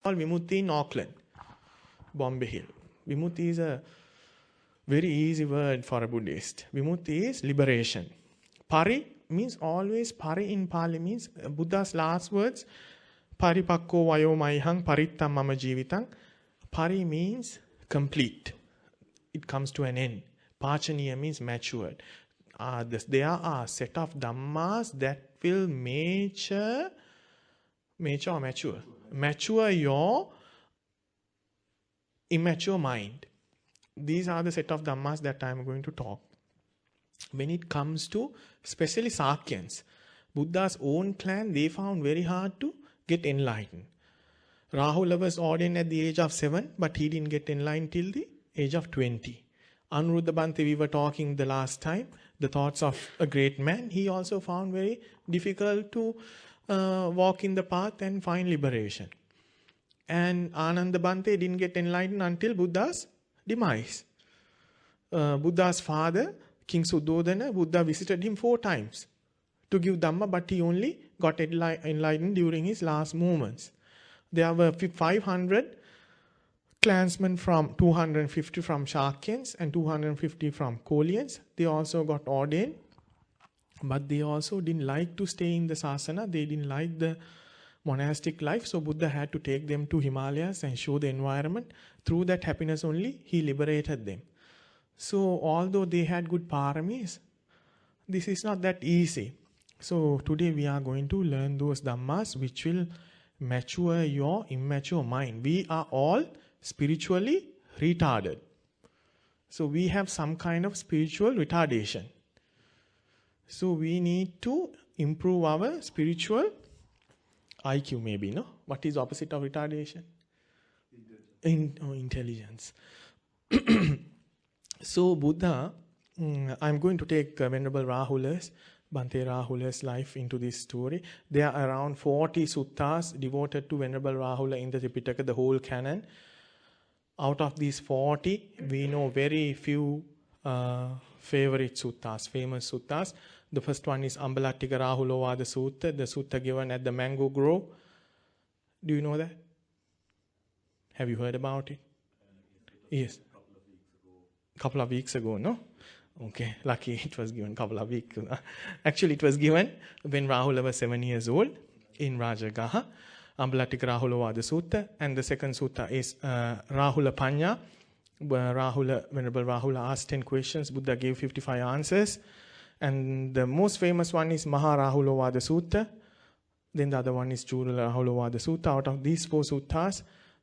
called Vimutti in Auckland, Bombay Hill. Vimutti is a very easy word for a Buddhist. Vimutti is liberation. Pari means always, Pari in Pali means Buddha's last words, Paripakko vayo maihang parittam mama jivitang. Pari means complete. It comes to an end. Pachaniya means matured. There are a set of Dhammas that will mature your immature mind. These are the set of Dhammas that I am going to talk. When it comes to especially Sakyans, Buddha's own clan, they found very hard to get enlightened. Rahula was ordained at the age of 7, but he didn't get enlightened till the age of 20. Anuruddha Bhante, we were talking the last time, the thoughts of a great man, he also found very difficult to walk in the path and find liberation. And Ananda Bhante didn't get enlightened until Buddha's demise. Buddha's father, King Suddhodana, Buddha visited him 4 times to give Dhamma, but he only got enlightened during his last moments. There were 500 clansmen from 250 from Shakyans and 250 from Kolians. They also got ordained, but they also didn't like to stay in the sasana. They didn't like the monastic life, so Buddha had to take them to Himalayas and show the environment. Through that happiness only, he liberated them. So although they had good paramis, this is not that easy. So today we are going to learn those Dhammas which will mature your immature mind. We are all spiritually retarded. So we have some kind of spiritual retardation. So we need to improve our spiritual IQ maybe, no? What is the opposite of retardation? Intelligence. So Buddha, I'm going to take Venerable Rahulas, Bhante Rahula's life into this story. There are around 40 suttas devoted to Venerable Rahula in the Tripitaka, the whole canon. Out of these 40, we know very few favorite suttas, famous suttas. The first one is Ambalattika Rahulovada Sutta, the sutta given at the mango grove. Do you know that? Have you heard about it? Yes. Couple of weeks ago, no? Okay, lucky it was given couple of weeks. Actually, it was given when Rahula was 7 years old in Rajagaha. Ambalattika Rahulovada Sutta. And the second sutta is Rahula Panya. Venerable Rahula asked 10 questions. Buddha gave 55 answers. And the most famous one is Maha Rahulovada Sutta. Then the other one is Chula Rahulovada Sutta. Out of these 4 suttas,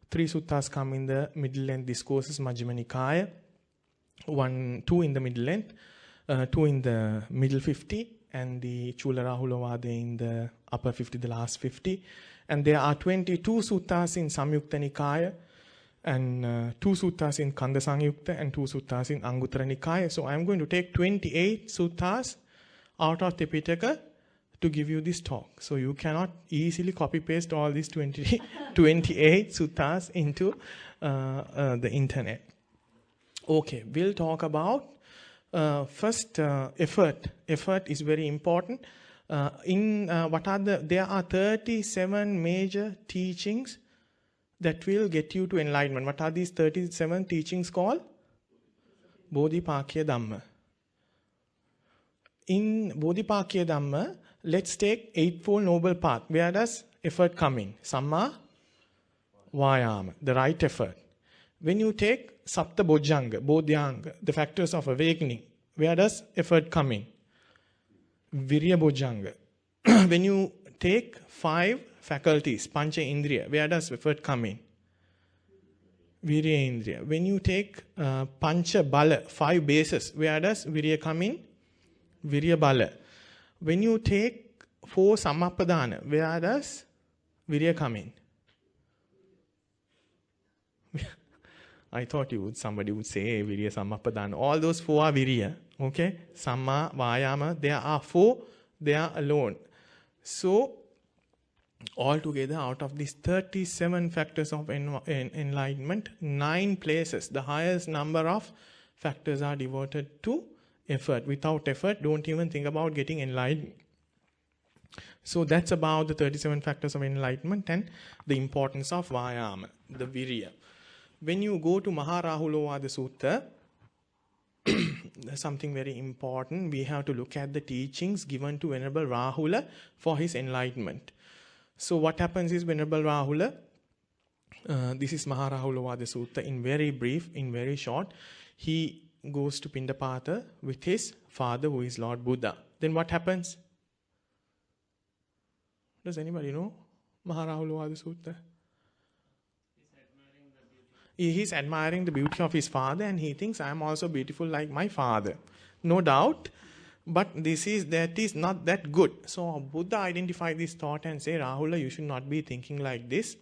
3 suttas come in the middle length discourses, Majjhima Nikaya. 2 in the middle length, 2 in the middle 50, and the Chula Rahulovada in the upper 50, the last 50. And there are 22 suttas in Samyukta Nikaya, and 2 suttas in Kanda Sangyukta, and 2 suttas in Anguttara Nikaya. So I am going to take 28 suttas out of Tipitaka to give you this talk. So you cannot easily copy-paste all these 28 suttas into the internet. Okay, we'll talk about first effort. Effort is very important. There are 37 major teachings that will get you to enlightenment. What are these 37 teachings called? Bodhipakya Dhamma. In Bodhipakya Dhamma, let's take Eightfold Noble Path. Where does effort come in? Samma Vayama, the right effort. When you take Sapta Bojjhanga, Bodhyanga, the factors of awakening, where does effort come in? Virya Bojjhanga. When you take 5 faculties, Pancha Indriya, where does effort come in? Virya Indriya. When you take Pancha Bala, 5 bases, where does Virya come in? Virya Bala. When you take 4 Samappadana, where does Virya come in? I thought somebody would say Virya Samappadana. All those 4 are Virya. Okay? Samma, Vayama. There are 4. They are alone. So, altogether, out of these 37 factors of enlightenment, 9 places, the highest number of factors are devoted to effort. Without effort, don't even think about getting enlightened. So that's about the 37 factors of enlightenment and the importance of Vayama, the Virya. When you go to Maharahulovada Sutta, something very important, we have to look at the teachings given to Venerable Rahula for his enlightenment. So what happens is Venerable Rahula, this is Maharahulovada Sutta, in very brief, in very short, he goes to Pindapata with his father who is Lord Buddha. Then what happens? Does anybody know Maharahulovada Sutta? He's admiring the beauty of his father and he thinks I am also beautiful like my father. No doubt. But that is not that good. So Buddha identified this thought and say, Rahula, you should not be thinking like this.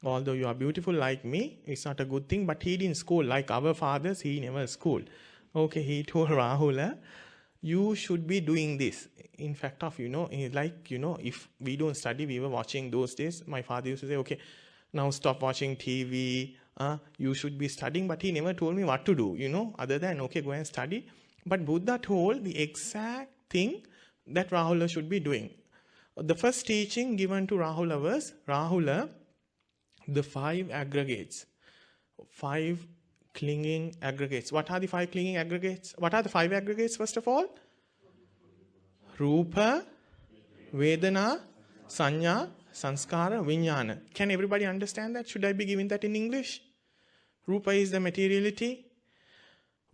Although you are beautiful like me, it's not a good thing. But he didn't scold like our fathers. He never scolded. Okay, he told Rahula, you should be doing this. In fact, if we don't study, we were watching those days. My father used to say, okay, now stop watching TV. You should be studying. But he never told me what to do, other than, okay, go and study. But Buddha told the exact thing that Rahula should be doing. The first teaching given to Rahula was, Rahula, the 5 aggregates. 5 clinging aggregates. What are the 5 clinging aggregates? What are the 5 aggregates, first of all? Rupa, Vedana, Sanya, Sanskara, Vijnana. Can everybody understand that? Should I be giving that in English? Rupa is the materiality.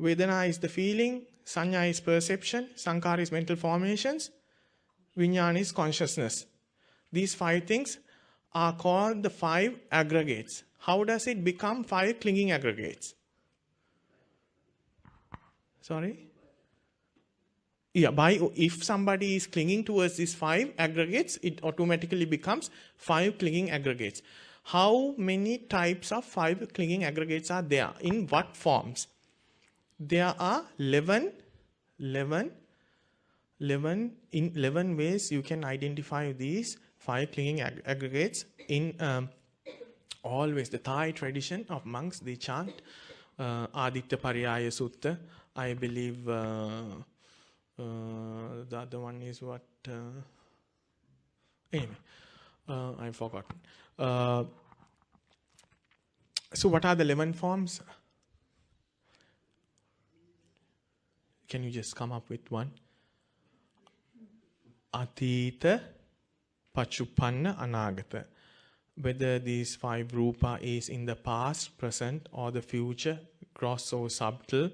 Vedana is the feeling. Sanya is perception. Sanskara is mental formations. Vijnana is consciousness. These 5 things are called the 5 aggregates. How does it become 5 clinging aggregates? Sorry? Yeah, if somebody is clinging towards these 5 aggregates, it automatically becomes 5 clinging aggregates. How many types of 5 clinging aggregates are there? In what forms? There are 11 ways you can identify these 5 clinging aggregates. In always the Thai tradition of monks, they chant Aditya Pariyaya Sutta. I believe the other one is what? Anyway, I've forgotten. So what are the 11 forms? Can you just come up with one? Atita, Pachupanna, Anagata. Whether these 5 rupa is in the past, present or the future, gross or subtle,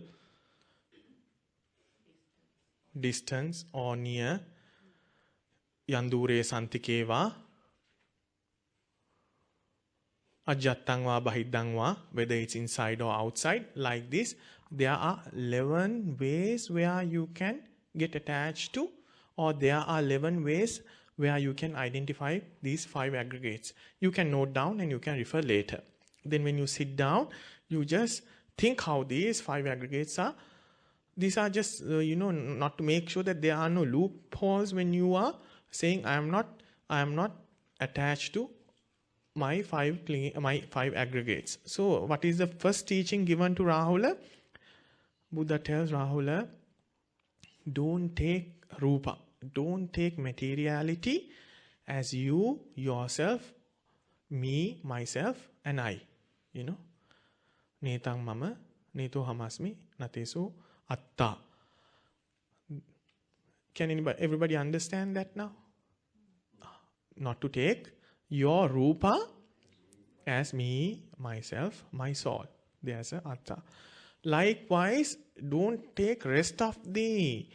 distance or near, Yandure Santikeva, Ajattangva Bahidangva, whether it's inside or outside, like this. There are 11 ways where you can get attached to, or there are 11 ways where you can identify these 5 aggregates. You can note down and you can refer later. Then when you sit down, you just think how these 5 aggregates are. These are just, not to make sure that there are no loopholes when you are saying, I am not attached to my 5 aggregates. So what is the first teaching given to Rahula? Buddha tells Rahula, don't take rupa, don't take materiality as you, yourself, me, myself, and I. Netang mama, neto hamasmi, nateso atta. Can everybody understand that now? Not to take your rupa as me, myself, my soul. There's a atta. Likewise, don't take rest of the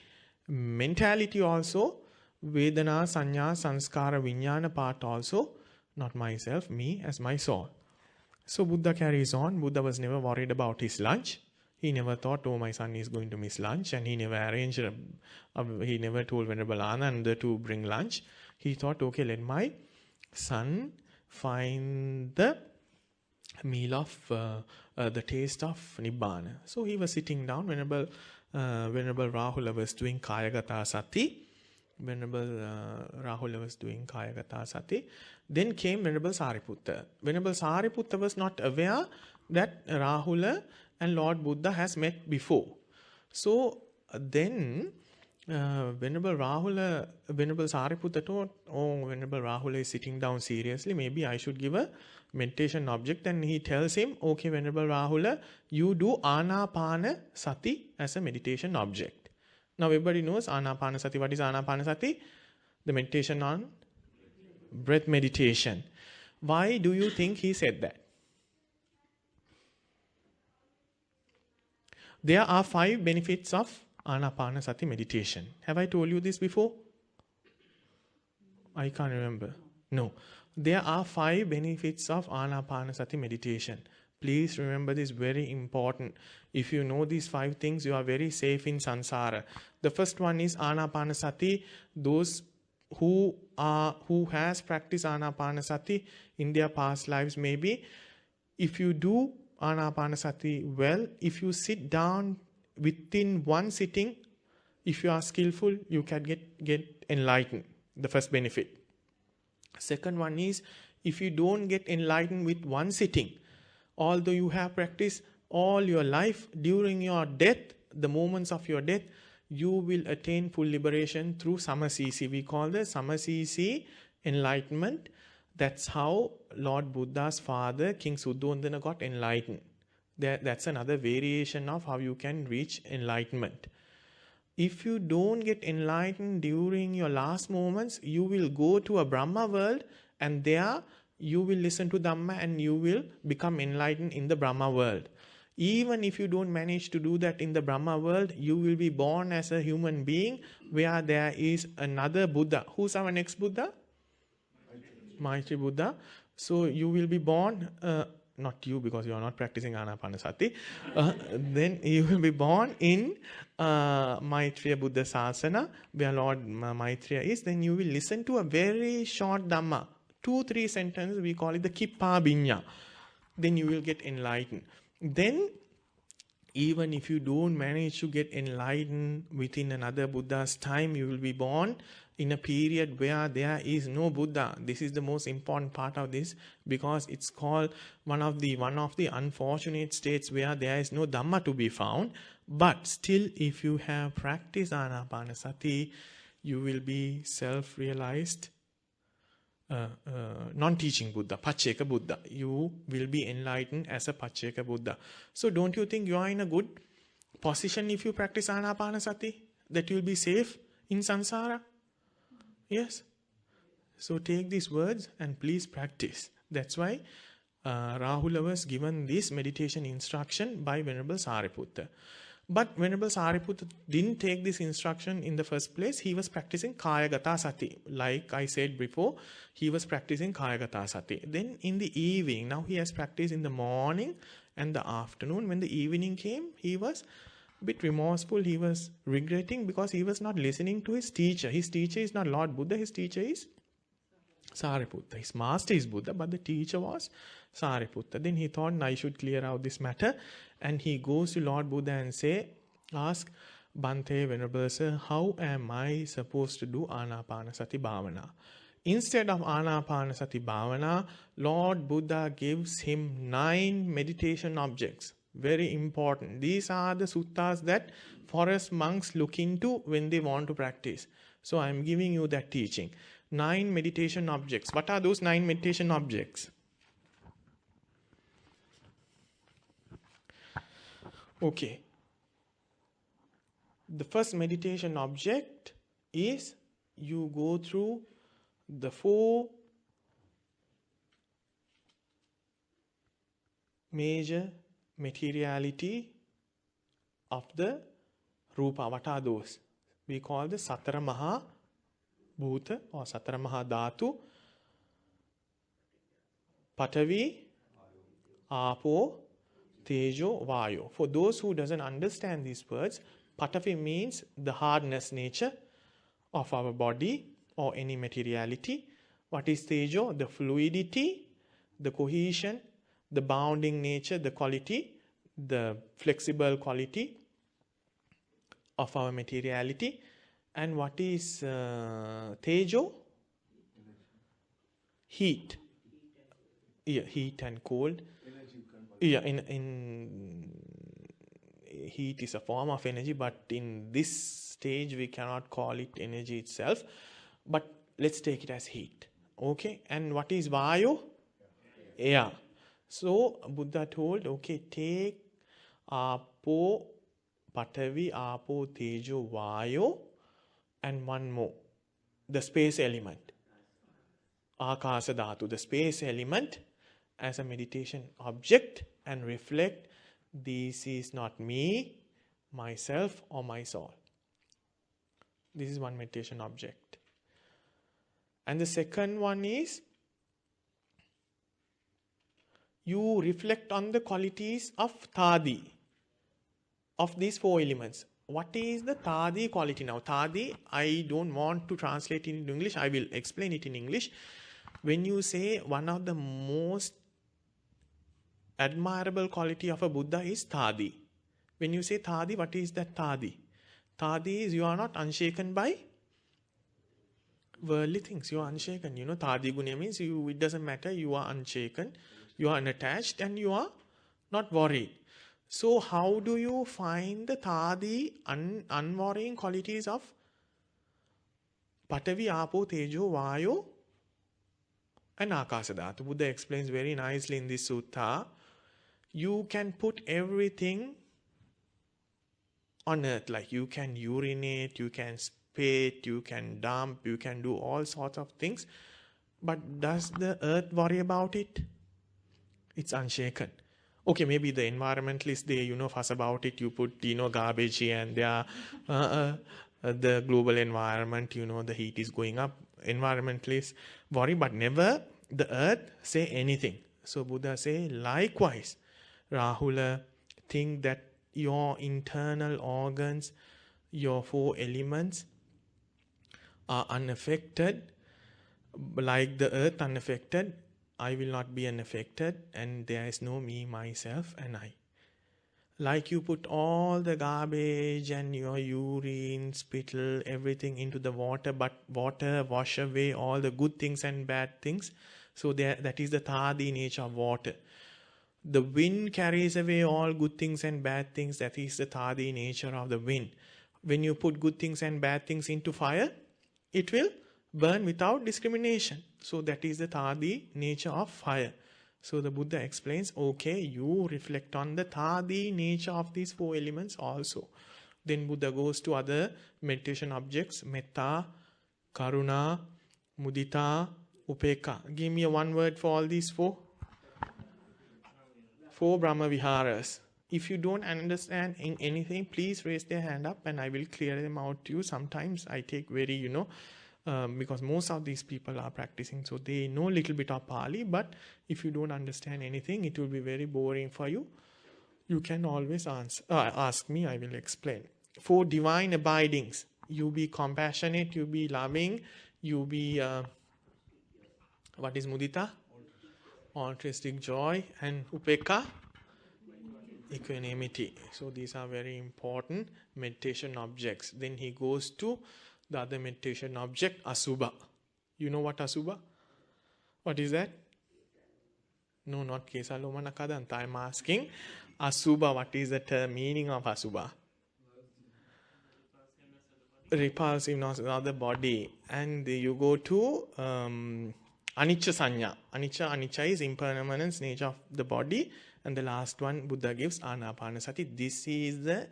mentality also, Vedana, Sanya, Sanskara, Vijnana part also, not myself, me as my soul. So Buddha carries on. Buddha was never worried about his lunch. He never thought, oh, my son is going to miss lunch, and he never arranged, he never told Venerable Ananda to bring lunch. He thought, okay, let my son find the meal of the taste of Nibbana. So he was sitting down. Venerable Rahula was doing Kayagata Sati. Rahula was doing Kayagata Sati. Then came Venerable Sariputta. Venerable Sariputta was not aware that Rahula and Lord Buddha has met before. So then Venerable Sariputta taught, oh, Venerable Rahula is sitting down seriously, maybe I should give a meditation object. And he tells him, okay, Venerable Rahula, you do Anapana Sati as a meditation object. Now everybody knows Anapana Sati. What is Anapana Sati? The meditation on breath meditation. Why do you think he said that? There are 5 benefits of Anapanasati meditation. Have I told you this before? I can't remember. No. There are 5 benefits of Anapanasati meditation. Please remember this, very important. If you know these 5 things, you are very safe in samsara. The first one is Anapanasati. Those who has practiced Anapanasati in their past lives, maybe, if you do Anapanasati well, if you sit down within one sitting, if you are skillful, you can get enlightened. The first benefit. Second one is, if you don't get enlightened with one sitting, although you have practiced all your life, during your death, the moments of your death, you will attain full liberation through samasisi. We call the samasisi enlightenment. That's how Lord Buddha's father, King Suddhodana, got enlightened. That's another variation of how you can reach enlightenment. If you don't get enlightened during your last moments, you will go to a Brahma world, and there you will listen to Dhamma and you will become enlightened in the Brahma world. Even if you don't manage to do that in the Brahma world, you will be born as a human being where there is another Buddha. Who's our next Buddha? Maitri Buddha. So you will be born, not you because you are not practicing Anapanasati, then you will be born in Maitreya Buddha Sasana, where Lord Maitreya is. Then you will listen to a very short Dhamma, 2-3 sentences, we call it the Kippa Binya. Then you will get enlightened. Then, even if you don't manage to get enlightened within another Buddha's time, you will be born in a period where there is no Buddha. This is the most important part of this, because it's called one of the unfortunate states where there is no Dhamma to be found. But still, if you have practiced Anapanasati, you will be self-realized non-teaching Buddha, Pacceka Buddha. You will be enlightened as a Pacceka Buddha. So don't you think you are in a good position if you practice Anapanasati? That you will be safe in samsara? Yes. So take these words and please practice. That's why Rahula was given this meditation instruction by Venerable Sariputta. But Venerable Sariputta didn't take this instruction in the first place. He was practicing Kayagata Sati. Like I said before, he was practicing Kayagata Sati. Then in the evening, now he has practiced in the morning and the afternoon. When the evening came, he was a bit remorseful. He was regretting because he was not listening to his teacher. His teacher is not Lord Buddha. His teacher is Sariputta. His master is Buddha, but the teacher was Sariputta. Then he thought, I should clear out this matter. And he goes to Lord Buddha and ask, Bhante, Venerable Sir, how am I supposed to do Anapanasati Bhavana? Instead of Anapanasati Bhavana, Lord Buddha gives him 9 meditation objects. Very important. These are the suttas that forest monks look into when they want to practice. So I am giving you that teaching. 9 meditation objects. What are those 9 meditation objects? Okay. The first meditation object is you go through the 4 major materiality of the Rupa. What are those? We call the Satara Maha Bhuta or Satara Maha Dhatu, Patavi, Apo, Tejo, Vayo. For those who doesn't understand these words, Patavi means the hardness nature of our body or any materiality. What is Tejo? The fluidity, the cohesion, the bounding nature, the quality, the flexible quality of our materiality. And what is Tejo? Heat. Yeah, heat and cold. Yeah, heat is a form of energy, but in this stage we cannot call it energy itself. But let's take it as heat. Okay, and what is Vayu? Air. So Buddha told, okay, take Apo, Patavi, Apo, Tejo, Vayu, and one more, the space element, Akasa Dhatu, the space element, as a meditation object, and reflect, this is not me, myself, or my soul. This is one meditation object. And the second one is, you reflect on the qualities of Thadi, of these four elements. What is the Thadi quality now? Thadi, I don't want to translate it into English. I will explain it in English. When you say one of the most admirable quality of a Buddha is Thadi. When you say Thadi, what is that Thadi? Thadi is you are not unshaken by worldly things. You are unshaken. You know, Thadi Guna means you, it doesn't matter. You are unshaken. You are unattached and you are not worried. So how do you find the Thadi unworrying qualities of Patavi, Apo, Tejo, Vayu and Akasa Dhatu? Buddha explains very nicely in this sutta. You can put everything on earth, like you can urinate, you can spit, you can dump, you can do all sorts of things. But does the earth worry about it? It's unshaken. Okay, maybe the environmentalists, they, fuss about it. You put, garbage here and there. The global environment, the heat is going up. Environmentalists worry, but never the earth say anything. So Buddha say, likewise, Rahula, think that your internal organs, your four elements are unaffected, like the earth unaffected. I will not be unaffected, and there is no me, myself, and I. Like you put all the garbage and your urine, spittle, everything into the water, but water wash away all the good things and bad things. So that is the Thadi nature of water. The wind carries away all good things and bad things. That is the Thadi nature of the wind. When you put good things and bad things into fire, it will burn without discrimination. So that is the Thadi nature of fire. So the Buddha explains, okay, you reflect on the Thadi nature of these four elements also. Then Buddha goes to other meditation objects, Metta, Karuna, Mudita, Upeka. Give me a one word for all these four. Four Brahma Viharas. If you don't understand in anything, please raise their hand up and I will clear them out to you. Sometimes I take very, because most of these people are practicing, so they know a little bit of Pali, but if you don't understand anything, it will be very boring for you. You can always ask me, I will explain. Four divine abidings. You be compassionate, you be loving, you be, what is Mudita? Altruistic joy, and Upeka? Equanimity. So these are very important meditation objects. Then he goes to the other meditation object, Asubha. You know what Asubha? What is that? No, not Kesalomana Kadanta. I'm asking Asubha, what is the meaning of Asubha? Repulsiveness of the body. And you go to Anicca Sanya. Anicca is impermanence, nature of the body. And the last one Buddha gives, Anapanasati. This is the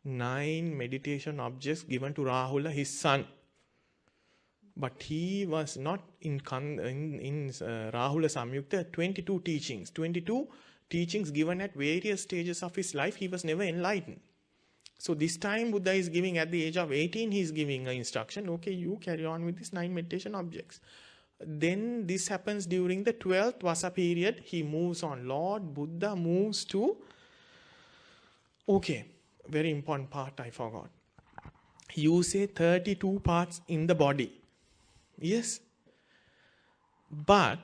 9 meditation objects given to Rahula, his son. But he was not in Rahula Samyukta, 22 teachings. 22 teachings given at various stages of his life. He was never enlightened. So this time Buddha is giving, at the age of 18, he is giving an instruction. Okay, you carry on with these 9 meditation objects. Then this happens during the 12th Vasa period. He moves on. Lord Buddha moves to... Okay, very important part I forgot. You say 32 parts in the body. Yes. But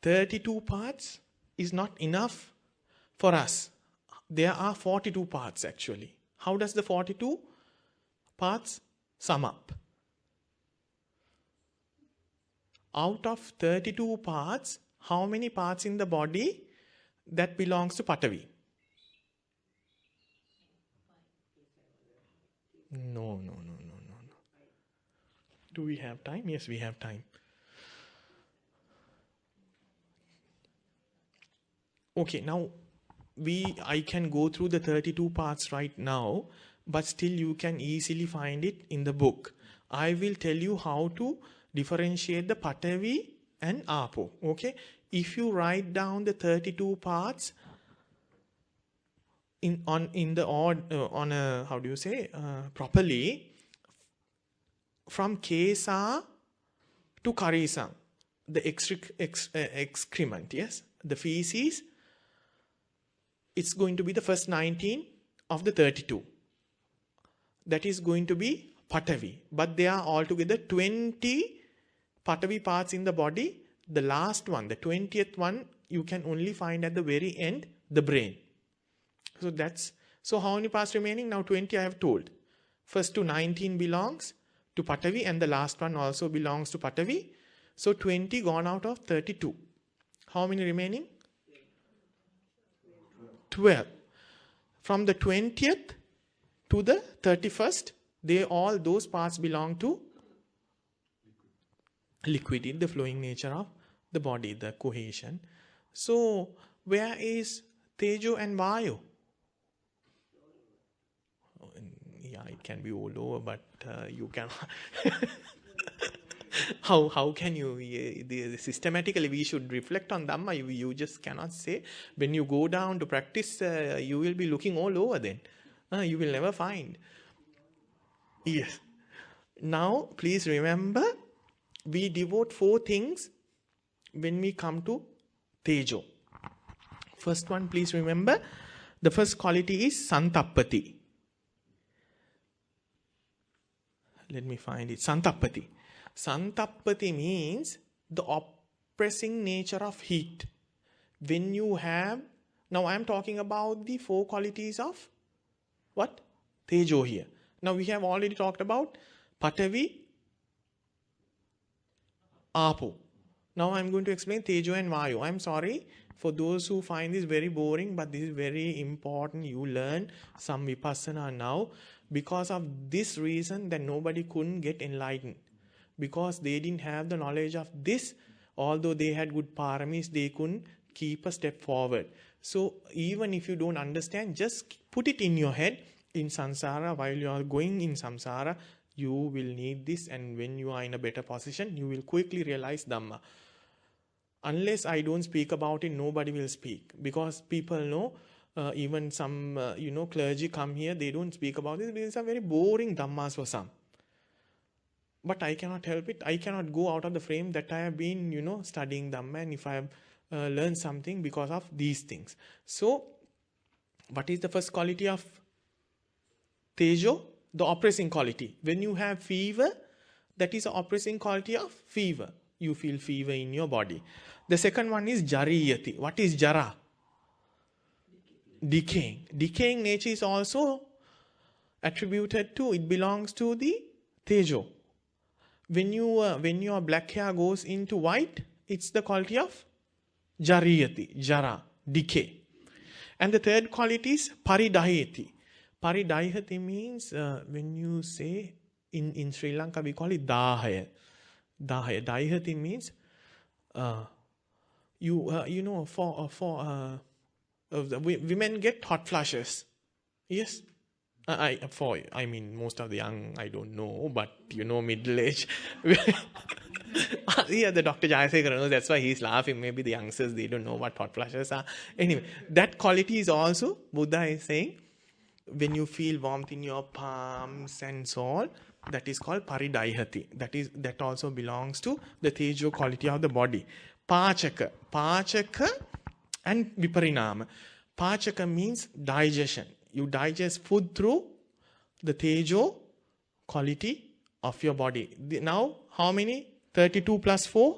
32 parts is not enough for us. There are 42 parts actually. How does the 42 parts sum up? Out of 32 parts, how many parts in the body that belongs to Patavi? No, no, no, no, no, no. Do we have time? Yes, we have time. Okay, now I can go through the 32 parts right now, but still you can easily find it in the book. I will tell you how to differentiate the Patavi and Apo. Okay, if you write down the 32 parts properly, from Kesa to Karisa, the excrement, yes, the feces, it's going to be the first 19 of the 32. That is going to be Patavi. But there are altogether 20 Patavi parts in the body. The last one, the 20th one, you can only find at the very end, the brain. So how many parts remaining? Now 20 I have told. First to 19 belongs to Patavi and the last one also belongs to Patavi. So 20 gone out of 32. How many remaining? 12. From the 20th to the 31st, all those parts belong to liquid, in the flowing nature of the body, the cohesion. So where is Tejo and Vayu? Yeah, it can be all over, but you can. How can you systematically we should reflect on Dhamma? You just cannot say when you go down to practice you will be looking all over then. You will never find. Yes. Now please remember, we devote 4 things when we come to Tejo. First one, please remember, the first quality is Santappati. Let me find it. Santappati. Santappati means the oppressing nature of heat. When you have, now I am talking about the 4 qualities of what? Tejo here. Now we have already talked about Patavi, Apo. Now I am going to explain Tejo and Vayu. I am sorry for those who find this very boring, but this is very important. You learn some Vipassana now. Because of this reason that nobody couldn't get enlightened. Because they didn't have the knowledge of this, although they had good paramis, they couldn't keep a step forward. So even if you don't understand, just put it in your head. In samsara, while you are going in samsara, you will need this, and when you are in a better position, you will quickly realize Dhamma. Unless I don't speak about it, nobody will speak. Because people know, even some clergy come here, they don't speak about this. These are very boring Dhammas for some. But I cannot help it. I cannot go out of the frame that I have been, studying Dhamma, and if I have learned something because of these things. So, what is the first quality of Tejo? The oppressing quality. When you have fever, that is the oppressing quality of fever. You feel fever in your body. The second one is Jariyati. What is Jara? Decaying. Decaying nature is also attributed to, it belongs to the Tejo. When your black hair goes into white, it's the quality of Jariyati, Jara, decay. And the third quality is Paridahati. Paridahati means, when you say, in Sri Lanka we call it Dahaya. Dahaya. Dahati means, women get hot flushes. Yes? Most of the young, I don't know, but middle age. Yeah, the Dr. Jayasekara knows, that's why he's laughing. Maybe the youngsters, they don't know what hot flushes are. Anyway, that quality is also, Buddha is saying, when you feel warmth in your palms and so on, that is called Paridahati. That also belongs to the Tejo quality of the body. Pachaka. Pachaka and Viparinama. Pachaka means digestion. You digest food through the Tejo quality of your body. Now, how many? 32 plus 4?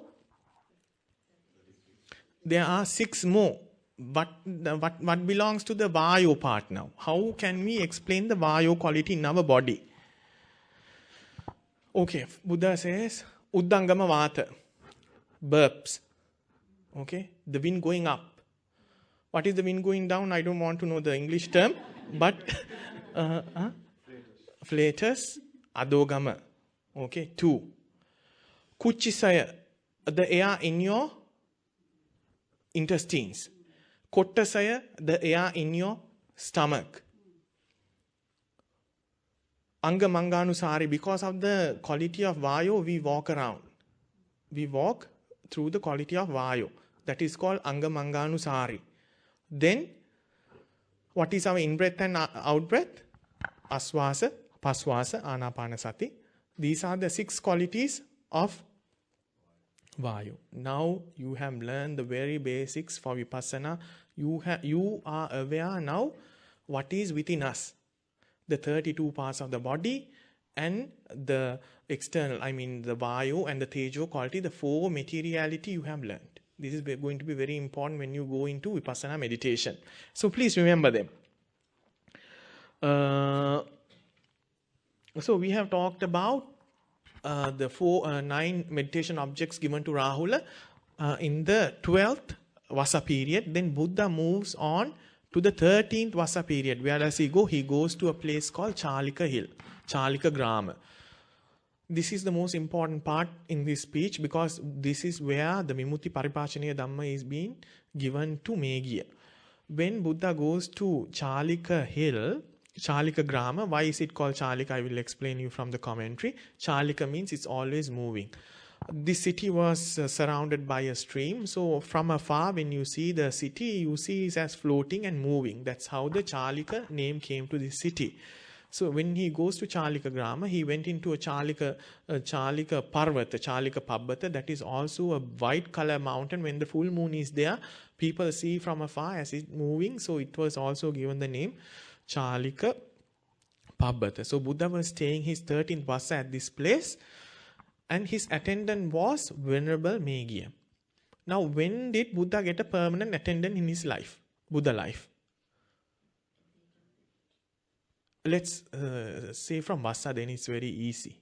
There are 6 more. But what belongs to the Vayu part now? How can we explain the Vayu quality in our body? Okay, Buddha says, Uddangama Vata, burps. Okay, the wind going up. What is the wind going down? I don't want to know the English term, but flatus, adogama. Okay, 2. Kuchisaya, the air in your intestines. Kottasaya, the air in your stomach. Anga Manganusari, because of the quality of Vayu, we walk around. We walk through the quality of Vayu. That is called Anga Manganusari. Then, what is our in-breath and out-breath? Aswasa, Paswasa, Anapanasati. These are the 6 qualities of Vayu. Now, you have learned the very basics for Vipassana. You are aware now what is within us. The 32 parts of the body and the external, I mean the Vayu and the Tejo quality, the 4 materiality you have learned. This is going to be very important when you go into Vipassana meditation. So please remember them. So we have talked about the 9 meditation objects given to Rahula in the 12th Vasa period. Then Buddha moves on to the 13th Vasa period. Where does he go? He goes to a place called Chalika Hill, Chalika Grama. This is the most important part in this speech because this is where the Vimutti Paripacaniya Dhammas is being given to Meghiya. When Buddha goes to Chalika Hill, Chalika Grama, why is it called Chalika? I will explain you from the commentary. Chalika means it's always moving. This city was surrounded by a stream. So from afar, when you see the city, you see it as floating and moving. That's how the Chalika name came to this city. So when he goes to Chalika Grama, he went into a Chalika Parvata, Chalika Pabbata. That is also a white color mountain. When the full moon is there, people see from afar as it's moving. So it was also given the name Chalika Pabbata. So Buddha was staying his 13th Vasa at this place. And his attendant was Venerable Meghiya. Now, when did Buddha get a permanent attendant in his life? Buddha life. Let's say from Vasa, then it's very easy.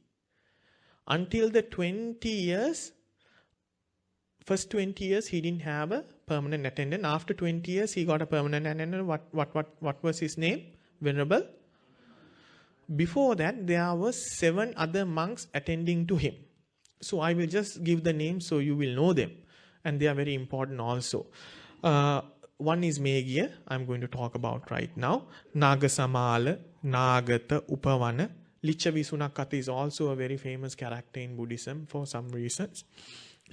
Until the 20 years, first 20 years, he didn't have a permanent attendant. After 20 years, he got a permanent attendant. What was his name? Venerable. Before that, there were 7 other monks attending to him. So I will just give the names so you will know them. And they are very important also. One is Meghiya, I'm going to talk about right now. Nagasamala, Nagata, Upavana. Lichavisunakata is also a very famous character in Buddhism for some reasons.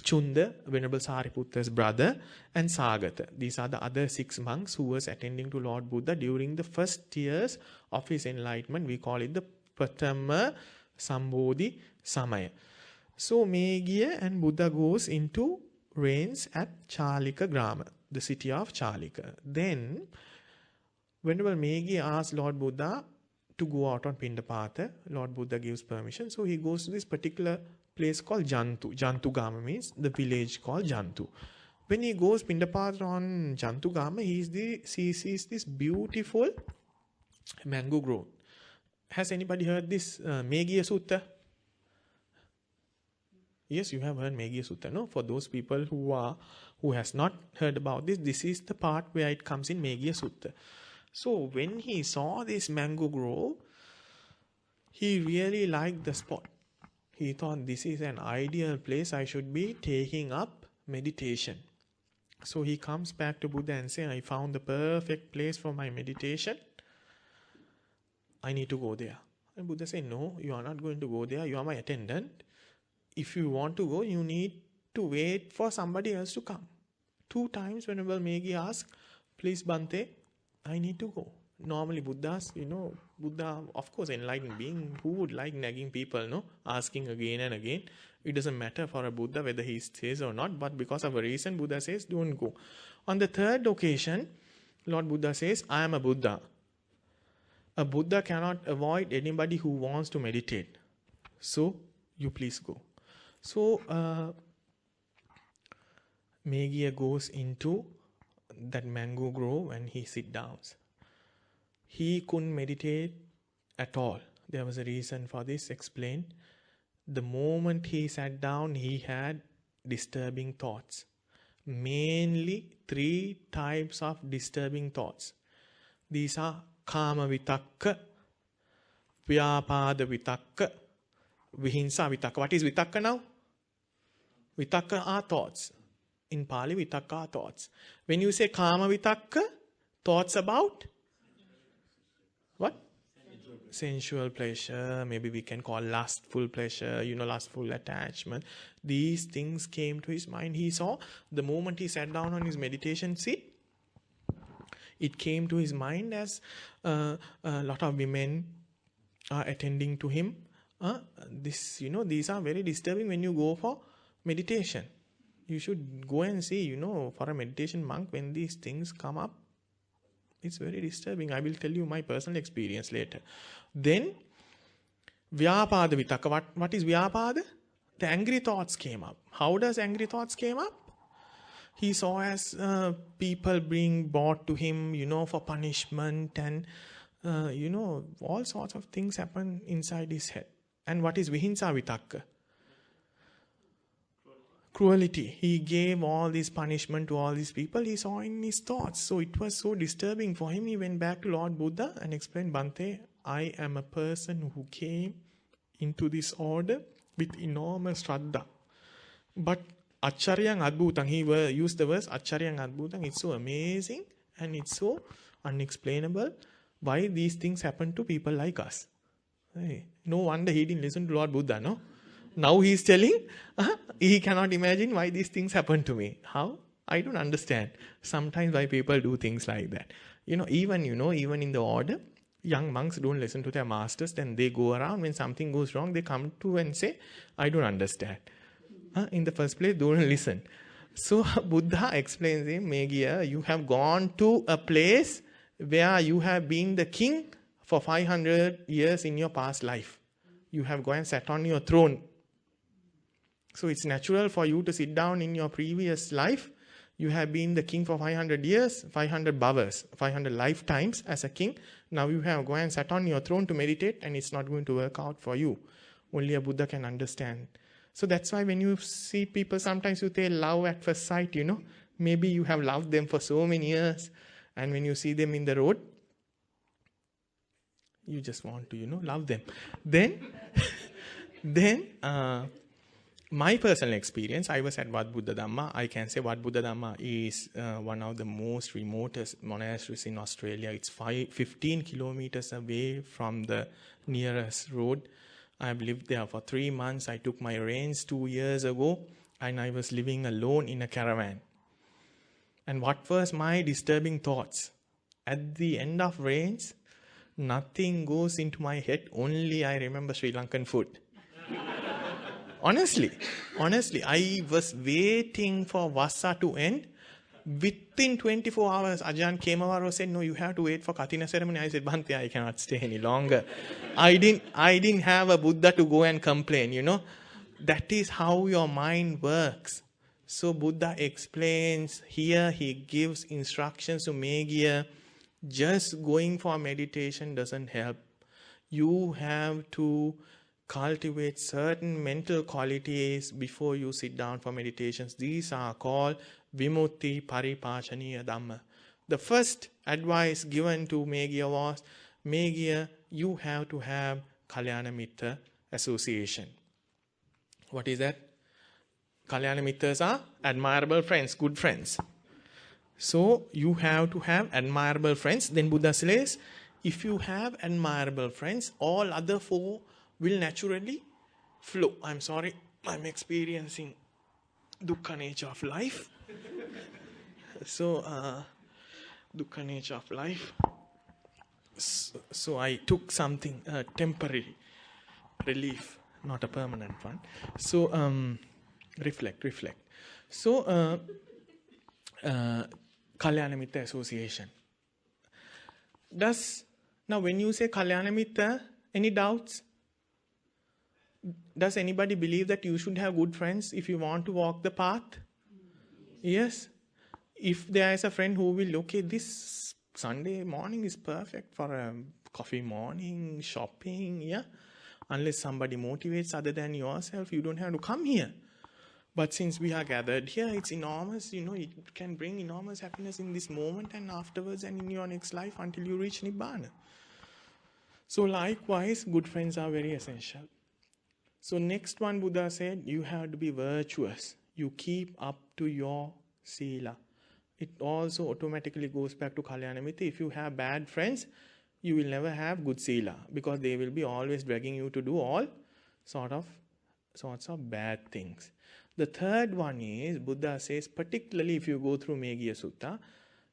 Chunda, Venerable Sariputta's brother, and Sagata. These are the other 6 monks who was attending to Lord Buddha during the first years of his enlightenment. We call it the Pratama Sambodhi Samaya. So Meghiya and Buddha goes into reigns at Chalika Grama, the city of Chalika. Then Venerable Meghiya asks Lord Buddha to go out on Pindapata. Lord Buddha gives permission. So he goes to this particular place called Jantu. Jantugama means the village called Jantu. When he goes Pindapata on Jantugama, he sees this beautiful mango grove. Has anybody heard this Meghiya Sutta? Yes, you have heard Meghiya Sutta, no? For those people who has not heard about this, this is the part where it comes in Meghiya Sutta. So when he saw this mango grove, he really liked the spot. He thought this is an ideal place I should be taking up meditation. So he comes back to Buddha and says, I found the perfect place for my meditation. I need to go there. And Buddha said, no, you are not going to go there. You are my attendant. If you want to go, you need to wait for somebody else to come. 2 times Venerable Meghiya asked, please Bhante, I need to go. Normally Buddhas, Buddha, of course, enlightened being, who would like nagging people, no? Asking again and again. It doesn't matter for a Buddha whether he says or not, but because of a reason, Buddha says, don't go. On the 3rd occasion, Lord Buddha says, I am a Buddha. A Buddha cannot avoid anybody who wants to meditate. So, you please go. So, Meghiya goes into that mango grove and he sits down. He couldn't meditate at all. There was a reason for this explained. The moment he sat down, he had disturbing thoughts. Mainly 3 types of disturbing thoughts. These are Kama Vitakka, Vyapada vitakka, vihinsa vitakka. What is vitakka now? Vitakka are thoughts. In Pali, vitakka are thoughts. When you say kama vitakka, thoughts about what? Sensual pleasure, maybe we can call lustful pleasure, lustful attachment. These things came to his mind. He saw the moment he sat down on his meditation seat, it came to his mind as a lot of women are attending to him. These are very disturbing when you go for meditation. You should go and see, for a meditation monk, when these things come up, it's very disturbing. I will tell you my personal experience later. Then, Vyapada vitakka. What is Vyapada? The angry thoughts came up. How does angry thoughts came up? He saw as people being brought to him, for punishment and, all sorts of things happen inside his head. And what is Vihinsa vitakka? Cruelty. He gave all this punishment to all these people he saw in his thoughts. So it was so disturbing for him. He went back to Lord Buddha and explained, Bhante, I am a person who came into this order with enormous Shraddha. But Accharyang Adbhutang, he used the verse Accharyang Adbhutang. It's so amazing and it's so unexplainable why these things happen to people like us. Hey, no wonder he didn't listen to Lord Buddha, no? Now he is telling, he cannot imagine why these things happen to me. How? I don't understand. Sometimes why people do things like that. Even in the order, young monks don't listen to their masters. Then they go around. When something goes wrong, they come to and say, I don't understand. In the first place, don't listen. So Buddha explains him, Meghiya, you have gone to a place where you have been the king for 500 years in your past life. You have gone and sat on your throne. So it's natural for you to sit down in your previous life. You have been the king for 500 years, 500 bhavas, 500 lifetimes as a king. Now you have gone and sat on your throne to meditate and it's not going to work out for you. Only a Buddha can understand. So that's why when you see people, sometimes you say love at first sight, Maybe you have loved them for so many years. And when you see them in the road, you just want to, love them. Then, my personal experience, I was at Wat Buddha Dhamma. I can say Wat Buddha Dhamma is one of the most remotest monasteries in Australia. It's 15 kilometers away from the nearest road. I've lived there for 3 months. I took my reins 2 years ago and I was living alone in a caravan. And what was my disturbing thoughts? At the end of reins, nothing goes into my head. Only I remember Sri Lankan food. Honestly, I was waiting for Vassa to end. Within 24 hours, Ajahn came over and said, no, you have to wait for Kathina ceremony. I said, Bhante, I cannot stay any longer. I didn't have a Buddha to go and complain, That is how your mind works. So Buddha explains here, he gives instructions to Meghiya. Just going for meditation doesn't help. You have to cultivate certain mental qualities before you sit down for meditations. These are called Vimutti Paripacaniya Dhammas. The first advice given to Meghiya was, Meghiya, you have to have Kalyana Mitra association. What is that? Kalyana Mitras are admirable friends, good friends. So you have to have admirable friends. Then Buddha says, if you have admirable friends, all other four will naturally flow. I'm sorry, I'm experiencing dukkha nature of life. So, dukkha nature of life. So I took something temporary relief, not a permanent one. So reflect. So Kalyana Mitra association. Now when you say Kalyana Mitra, any doubts? Does anybody believe that you should have good friends if you want to walk the path? Yes. If there is a friend who will, okay, this Sunday morning is perfect for a coffee morning, shopping, yeah. Unless somebody motivates other than yourself, you don't have to come here. But since we are gathered here, it's enormous, it can bring enormous happiness in this moment and afterwards and in your next life until you reach Nibbana. So likewise, good friends are very essential. So next one, Buddha said, you have to be virtuous. You keep up to your sila. It also automatically goes back to Kalyana Mitra. If you have bad friends, you will never have good sila, because they will be always dragging you to do all sorts of bad things. The third one is, Buddha says, particularly if you go through Meghiya Sutta,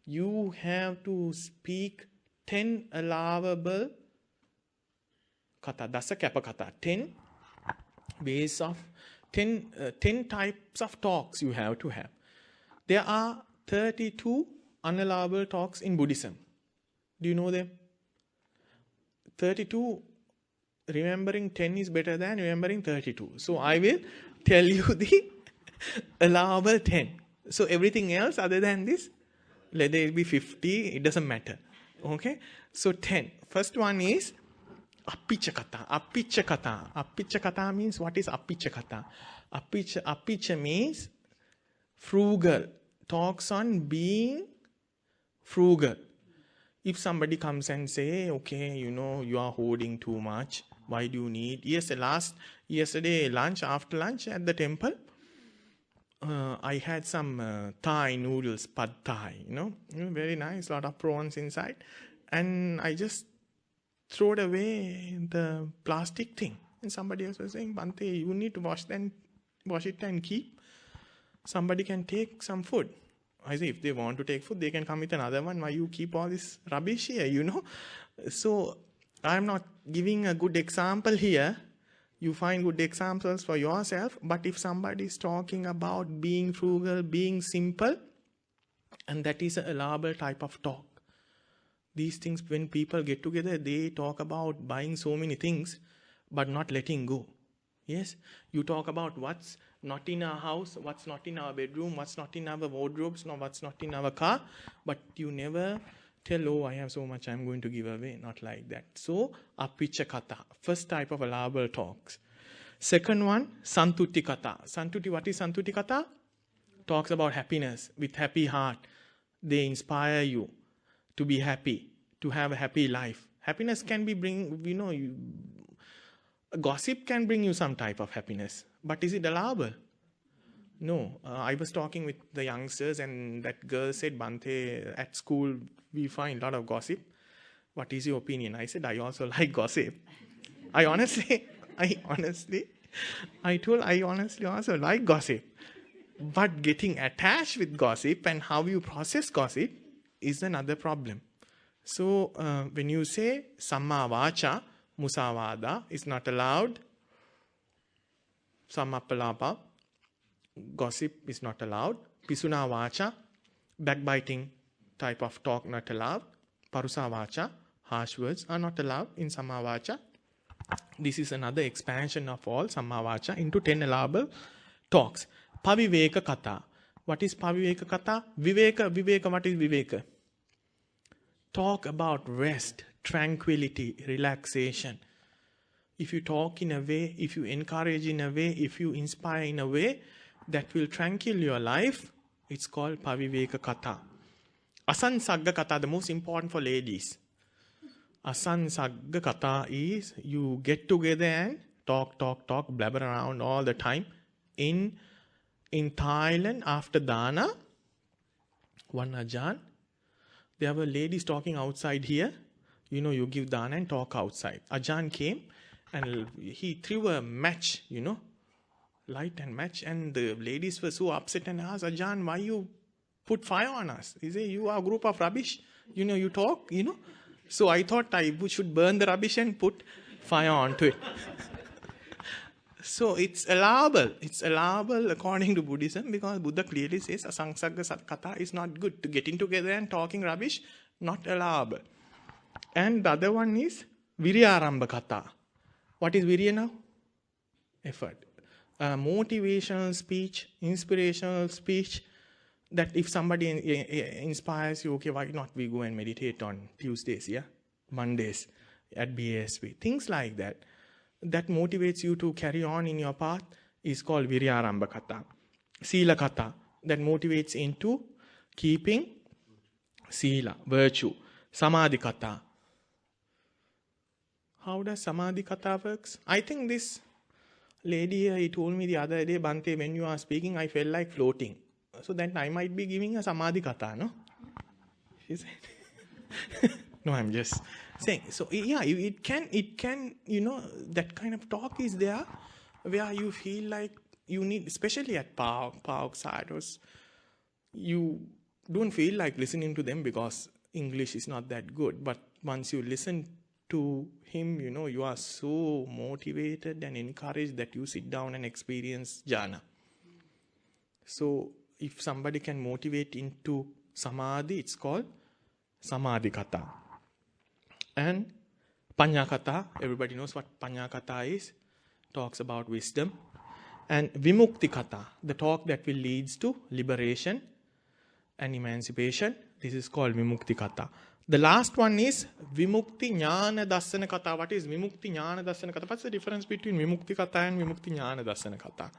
you have to speak 10 allowable kata, dasa kapa kata, 10 ways of 10 types of talks you have to have. There are 32 unallowable talks in Buddhism. Do you know them? 32, remembering 10 is better than remembering 32. So I will tell you the allowable 10. So everything else other than this, let it be 50, it doesn't matter. Okay? So 10. First one is Apicca kata. Apicca kata. Apicca kata means, what is apicca kata? Apicca means frugal. Talks on being frugal. If somebody comes and say, okay, you are hoarding too much. Why do you need? Yes, yesterday after lunch at the temple, I had some Thai noodles, pad Thai, very nice, lot of prawns inside. And I just throwed away the plastic thing. And somebody else was saying, Bhante, you need to wash it and keep. Somebody can take some food. I say, if they want to take food, they can come with another one. Why you keep all this rubbish here, So, I'm not giving a good example here. You find good examples for yourself. But if somebody is talking about being frugal, being simple, and that is an allowable type of talk. These things, when people get together, they talk about buying so many things, but not letting go. Yes, you talk about what's not in our house, what's not in our bedroom, what's not in our wardrobes, no, what's not in our car, but you never tell, oh, I have so much, I'm going to give away. Not like that. So, apicca kata, first type of allowable talks. Second one, santuti kata. Santuti, what is santuti kata? Talks about happiness, with happy heart. They inspire you to be happy, to have a happy life. Happiness can be gossip can bring you some type of happiness, but is it allowable? No. I was talking with the youngsters and that girl said, Bhante, at school we find a lot of gossip. What is your opinion? I said, I also like gossip. I honestly also like gossip. But getting attached with gossip and how you process gossip is another problem. So when you say samma vacha, musavada is not allowed, sammapalapa, gossip is not allowed, pisuna vacha, backbiting type of talk not allowed, parusa vacha, harsh words are not allowed in samma vacha. This is another expansion of all samma vacha into 10 allowable talks. Paviveka kata. What is paviveka kata? Viveka, what is viveka? Talk about rest, tranquility, relaxation. If you talk in a way, if you encourage in a way, if you inspire in a way that will tranquil your life, it's called paviveka kata. Asansagga kata, the most important for ladies. Asansagga kata is you get together and talk, blabber around all the time. In Thailand, after dana, one ajan, there were ladies talking outside here. You give dana and talk outside. Ajan came and he threw a match, light and match. And the ladies were so upset and asked, Ajan, why you put fire on us? He said, you are a group of rubbish. You talk, So I thought I should burn the rubbish and put fire onto it. So it's allowable. It's allowable according to Buddhism, because Buddha clearly says asangsagga kata is not good. To getting together and talking rubbish, not allowable. And the other one is viryarambha kata. What is virya now? Effort. Motivational speech, inspirational speech, that if somebody inspires you, okay, why not we go and meditate on Tuesdays, Mondays at BASP. Things like that. That motivates you to carry on in your path is called viryarambha kata. Sila kata, that motivates into keeping sila, virtue. Samadhi kata. How does Samadhi Katha works? I think this lady here, he told me the other day, Bhante, when you are speaking, I felt like floating. So then I might be giving a Samadhi Katha, no? She said. No, I'm just saying. So yeah, it can, that kind of talk is there where you feel like you need, especially at park siders, you don't feel like listening to them because English is not that good. But once you listen to him, you are so motivated and encouraged that you sit down and experience jhana. So if somebody can motivate into samadhi, it's called Samadhi Katha. And Panya Katha, everybody knows what Panya Katha is. Talks about wisdom. And Vimutti Katha, the talk that will leads to liberation and emancipation. This is called Vimukti Katha. The last one is Vimukti Jnana Dassana Katha. What is Vimukti Jnana Dassana Katha? What's the difference between Vimukti Katha and Vimukti Jnana Dassana Katha?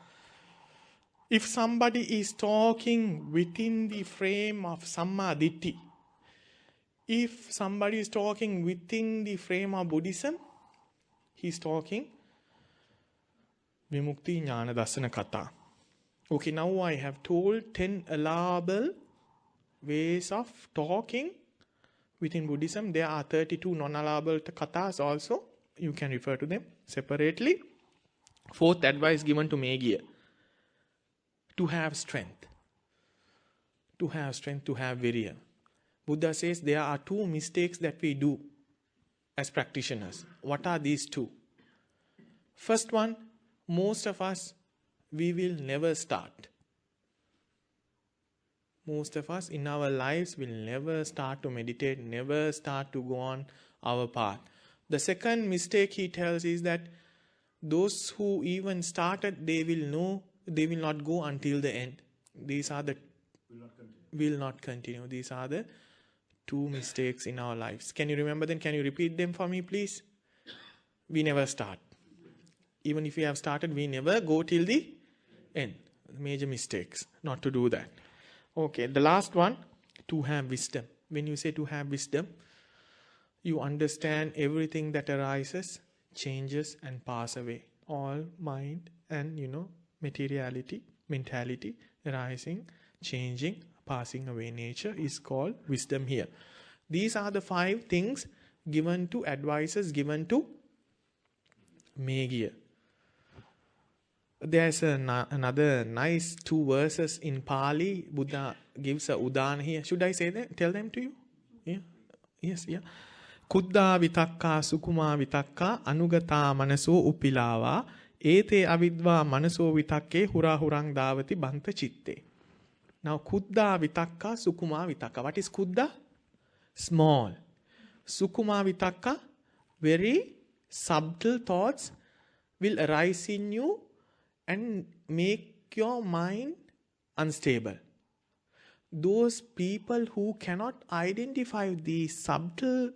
If somebody is talking within the frame of Samma Ditti, if somebody is talking within the frame of Buddhism, he's talking Vimukti Jnana Dassana Katha. Okay, now I have told 10 allowable ways of talking within Buddhism. There are 32 non-allowable kathas also. You can refer to them separately. Fourth advice given to Meghiya. To have strength. To have strength, to have virya. Buddha says there are two mistakes that we do as practitioners. What are these two? First one, most of us, we will never start. Most of us in our lives will never start to meditate, never start to go on our path. The second mistake he tells is that those who even started, they will not go until the end. These are the will not continue. These are the two mistakes in our lives. Can you remember them? Can you repeat them for me, please? We never start. Even if we have started, we never go till the end. Major mistakes, not to do that. Okay, the last one, to have wisdom. When you say to have wisdom, you understand everything that arises, changes and pass away. All mind and, materiality, mentality, arising, changing, passing away nature is called wisdom here. These are the 5 things given to advices, given to Meghiya. There's another nice 2 verses in Pali. Buddha gives a udana here. Should I say that? Tell them to you? Yeah. Yes, yeah. Kuddha vitakka sukuma vitakka anugata manaso upilava ete avidva manaso vitakke hura hurang davati bhanta chitte. Now, kuddha vitakka sukuma vitakka. What is kuddha? Small. Sukuma vitakka, very subtle thoughts will arise in you and make your mind unstable. Those people who cannot identify the subtle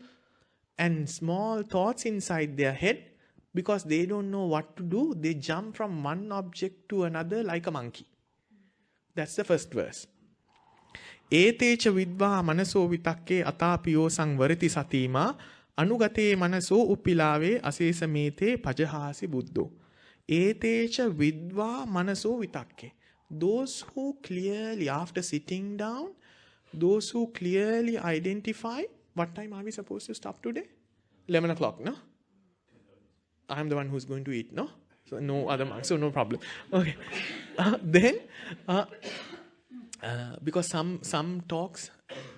and small thoughts inside their head, because they don't know what to do, they jump from one object to another like a monkey. That's the first verse. Etecha vidva manaso vitakke atapiyo sangvarati satima anugate manaso uppilave asesa mete pajahasi buddho. Etecha vidva manaso vitakke. Those who clearly, after sitting down, those who clearly identify, what time are we supposed to stop today? 11 o'clock, no? I'm the one who's going to eat, no? So no other marks, so no problem. Okay. Because some talks,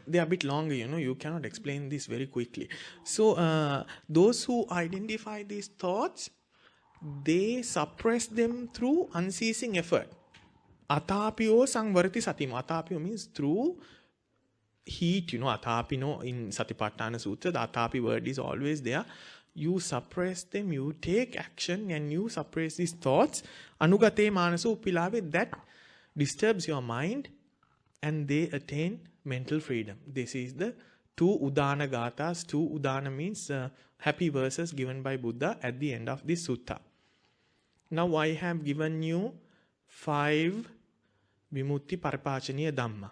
they are a bit longer, you cannot explain this very quickly. So those who identify these thoughts, they suppress them through unceasing effort. Atapiyo sangvarati satima. Atapiyo means through heat, atapino in Satipatthana Sutra, the atapi word is always there. You suppress them, you take action and you suppress these thoughts. Anugate manaso uppilave, that disturbs your mind and they attain mental freedom. This is the 2 udana gathas. 2 udana means happy verses given by Buddha at the end of this sutta. Now I have given you 5 Vimutti Paripacaniya Dhammas.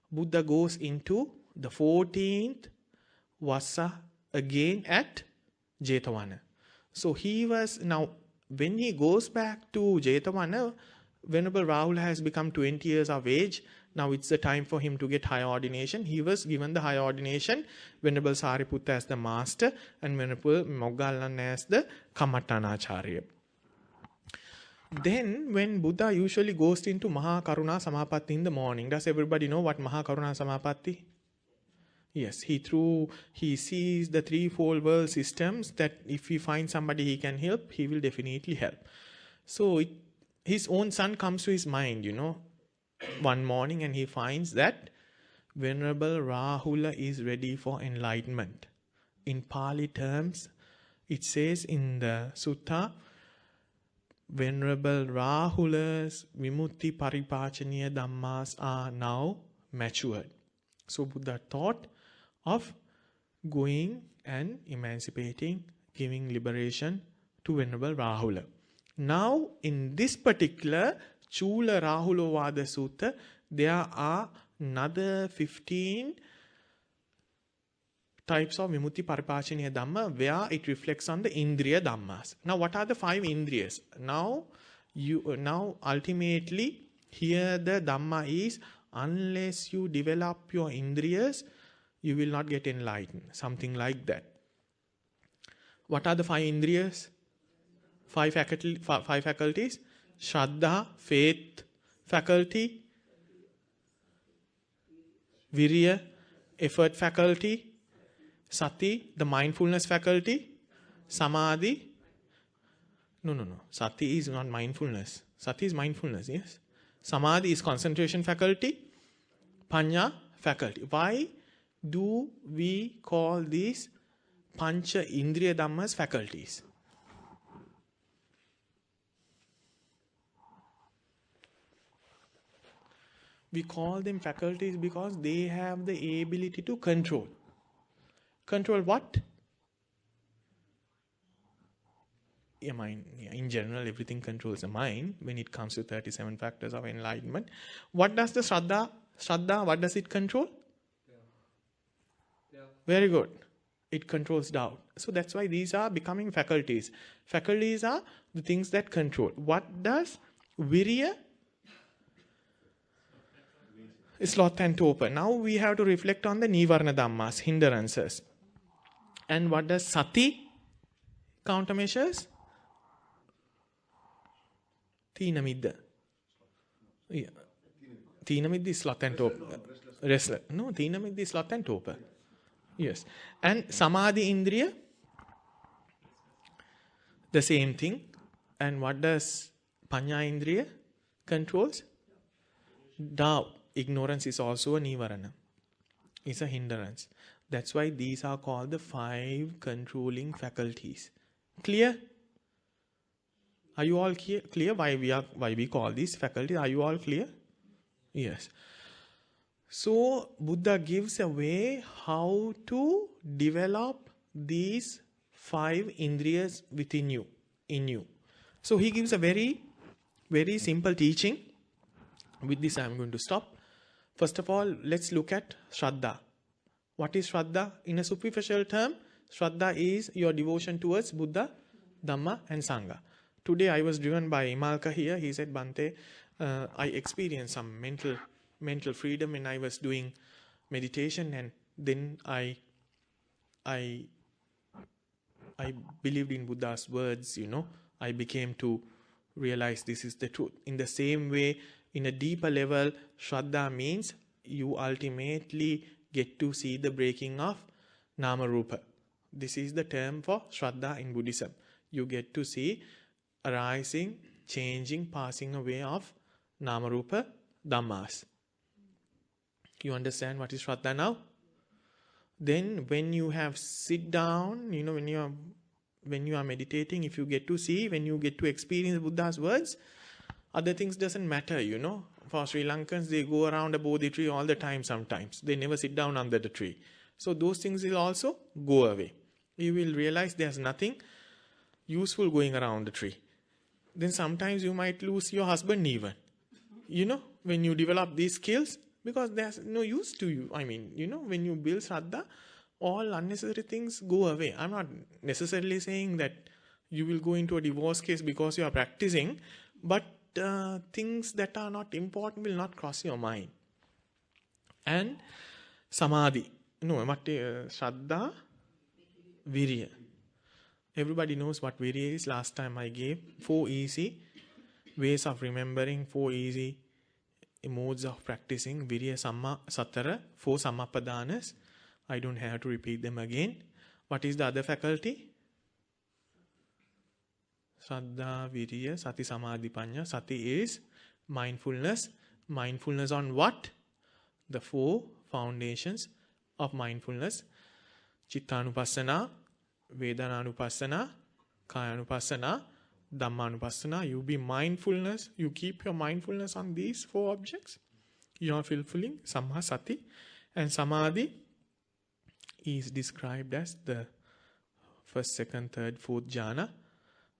Buddha goes into the 14th Vassa again at Jetavana. So he was, now when he goes back to Jetavana, Venerable Rahula has become 20 years of age. Now it's the time for him to get high ordination. He was given the high ordination, Venerable Sariputta as the master and Venerable Moggallana as the Kamattanacharya. Then when Buddha usually goes into Maha Karuna Samapatti in the morning, does everybody know what Maha Karuna Samapatti? Yes, he sees the threefold world systems that if he finds somebody he can help, he will definitely help. So his own son comes to his mind, one morning, and he finds that Venerable Rahula is ready for enlightenment. In Pali terms, it says in the Sutta, Venerable Rahula's Vimutti Paripacaniya Dhammas are now matured. So Buddha thought of going and emancipating, giving liberation to Venerable Rahula. Now, in this particular Chula Rahulovada Sutta, there are another 15 types of Vimutti Paripacaniya Dhamma where it reflects on the Indriya Dhammas. Now, what are the 5 Indriyas? Now, ultimately, here the Dhamma is, unless you develop your Indriyas, you will not get enlightened. Something like that. What are the 5 Indriyas? 5 faculties. Shraddha, faith faculty. Virya, effort faculty. Sati, the mindfulness faculty. Samadhi. No. Sati is not mindfulness. Sati is mindfulness, yes. Samadhi is concentration faculty. Panya, faculty. Why do we call these Pancha Indriya Dhammas faculties? We call them faculties because they have the ability to control. Control what? Your mind. Yeah, in general, everything controls the mind when it comes to 37 factors of enlightenment. What does the Shraddha, what does it control? Yeah. Very good. It controls doubt. So that's why these are becoming faculties. Faculties are the things that control. What does Virya? Sloth and torpor. Now we have to reflect on the Nivarna Dhammas, hindrances. And what does Sati? Countermeasures? Tina Midda. Yeah. Tina Midda is sloth and torpor. Restless. No, Tina Midda is sloth and torpor. Yes. And Samadhi Indriya? The same thing. And what does Panya Indriya controls? Doubt. Ignorance is also a Nivarana. It's a hindrance. That's why these are called the 5 controlling faculties. Clear? Are you all clear why we call these faculties? Are you all clear? Yes. So Buddha gives a way how to develop these 5 indriyas within you, in you. So he gives a very, very simple teaching. With this I am going to stop. First of all, let's look at Shraddha. What is Shraddha? In a superficial term, Shraddha is your devotion towards Buddha, Dhamma and Sangha. Today I was driven by Imalka here. He said, Bhante, I experienced some mental freedom when I was doing meditation, and then I believed in Buddha's words, I became to realize this is the truth. In the same way, in a deeper level, Shraddha means you ultimately get to see the breaking of Nama Rupa. This is the term for Shraddha in Buddhism. You get to see arising, changing, passing away of Nama Rupa Dhammas. You understand what is Shraddha now? Then when you have sit down, when you are meditating, if you get to see, when you get to experience Buddha's words, other things doesn't matter, For Sri Lankans, they go around a Bodhi tree all the time sometimes. They never sit down under the tree. So those things will also go away. You will realize there's nothing useful going around the tree. Then sometimes you might lose your husband even. When you develop these skills, because there's no use to you. When you build Shraddha, all unnecessary things go away. I'm not necessarily saying that, You will go into a divorce case because you are practicing, but things that are not important will not cross your mind. And samadhi. No, Shraddha, Virya. Everybody knows what Virya is. Last time I gave 4 easy ways of remembering, 4 easy modes of practicing. Virya, Samma, Satara, 4 Sammapadanas. I don't have to repeat them again. What is the other faculty? Shraddha, Virya, Sati, Samadhi, Panya. Sati is mindfulness. Mindfulness on what? The 4 foundations of mindfulness. Chittanupassana, Vedananupassana, Kayanupassana, Dhammanupassana. You be mindfulness. You keep your mindfulness on these 4 objects. You are fulfilling Samma Sati. And Samadhi is described as the first, second, third, fourth jhana,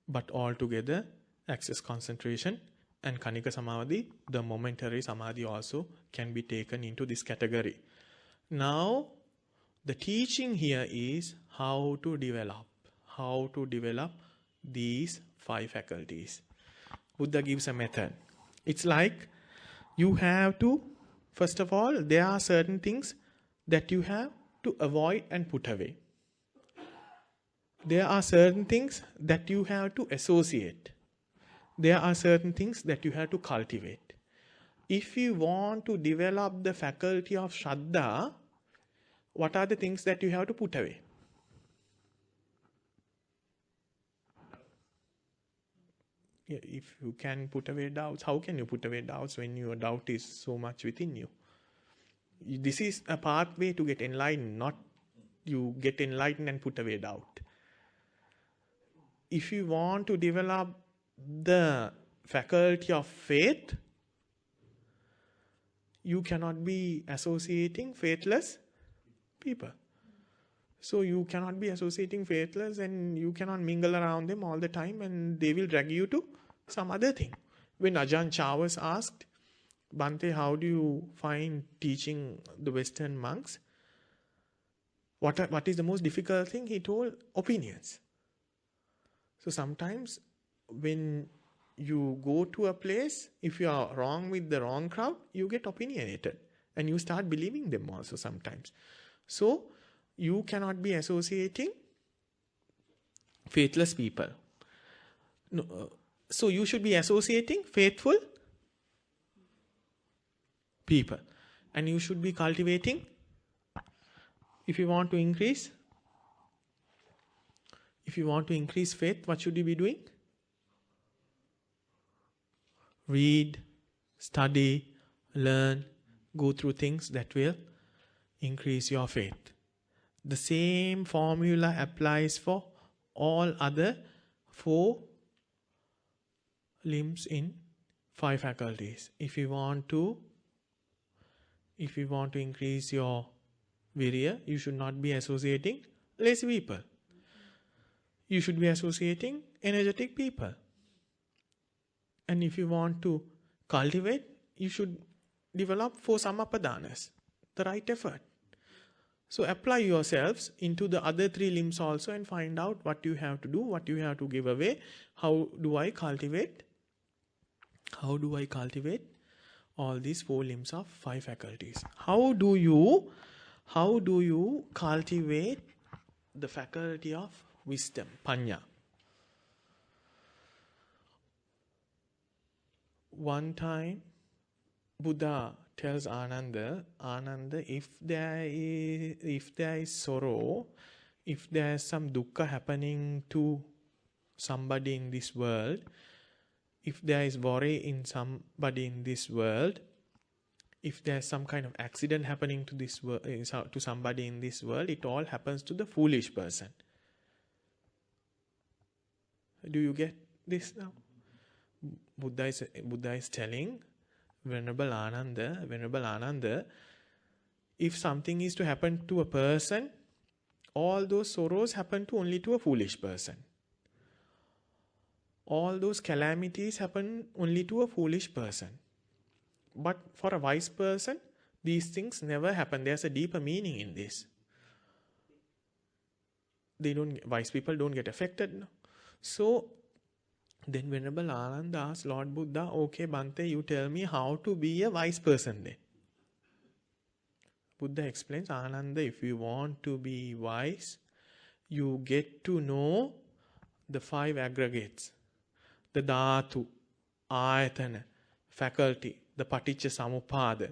but all together access concentration. And Kanika Samadhi, the momentary Samadhi, also can be taken into this category. Now, the teaching here is how to develop these 5 faculties. Buddha gives a method. It's like you have to, first of all, there are certain things that you have to avoid and put away. There are certain things that you have to associate. There are certain things that you have to cultivate. If you want to develop the faculty of Shraddha, what are the things that you have to put away? If you can put away doubts, how can you put away doubts when your doubt is so much within you? This is a pathway to get enlightened, not you get enlightened and put away doubt. If you want to develop the faculty of faith, you cannot be associating faithless people. So you cannot be associating faithless and you cannot mingle around them all the time and they will drag you to some other thing. When Ajahn Chah was asked, Bhante, how do you find teaching the Western monks? What is the most difficult thing? He told, opinions. So sometimes when you go to a place, if you are wrong with the wrong crowd, you get opinionated and you start believing them also sometimes. So you cannot be associating faithless people. No, so you should be associating faithful people. And you should be cultivating, if you want to increase faith, what should you be doing? Read, study, learn, go through things that will increase your faith. The same formula applies for all other 4 limbs in 5 faculties. If you want to increase your virya, you should not be associating lazy people. You should be associating energetic people. And if you want to cultivate, you should develop 4 sammapadanas, the right effort. So apply yourselves into the other 3 limbs also and find out what you have to do, what you have to give away. How do I cultivate all these 4 limbs of 5 faculties? How do you cultivate the faculty of wisdom, panya? One time, Buddha tells Ananda, if there is sorrow, if there is some dukkha happening to somebody in this world, if there is worry in somebody in this world, if there is some kind of accident happening to somebody in this world, it all happens to the foolish person. Do you get this now? Buddha is telling Venerable Ananda, if something is to happen to a person, all those sorrows happen only to a foolish person. All those calamities happen only to a foolish person. But for a wise person, these things never happen. There's a deeper meaning in this. Wise people don't get affected. No? So then Venerable Ananda asked Lord Buddha, okay Bhante, you tell me how to be a wise person then. Buddha explains, Ananda, if you want to be wise, you get to know the 5 aggregates. The dhatu, ayatana, faculty, the paticca samuppada.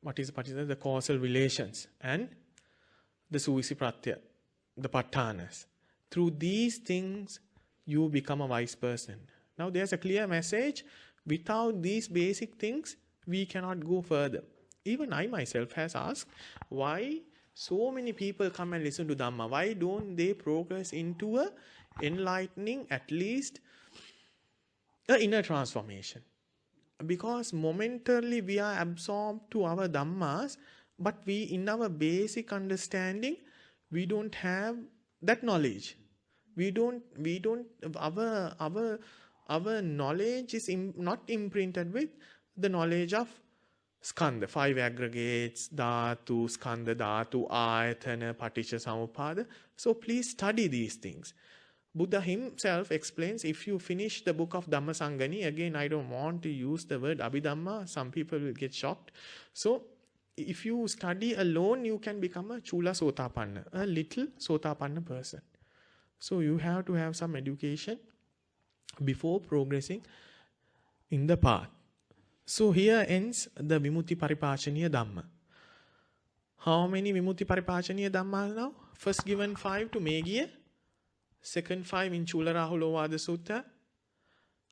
What is paticca? The causal relations. And the suvisi pratyaya, the patthanas. Through these things, you become a wise person. Now there's a clear message. Without these basic things, we cannot go further. Even I myself has asked, why so many people come and listen to Dhamma? Why don't they progress into a enlightening, at least an inner transformation? Because momentarily we are absorbed to our Dhammas, but we, in our basic understanding, we don't have that knowledge. Our knowledge is not imprinted with the knowledge of skandha, 5 aggregates, dhatu, skandha, dhatu, ayatana, paticca samuppada. So please study these things. Buddha himself explains, if you finish the book of Dhammasangani, again I don't want to use the word Abhidhamma, some people will get shocked. So if you study alone, you can become a chula sotapanna, a little sotapanna person. So you have to have some education before progressing in the path. So here ends the Vimutti Paripacaniya Dhammas. How many Vimutti Paripacaniya Dhammas now? First given 5 to Meghiya, second 5 in Chula Rahula Sutta.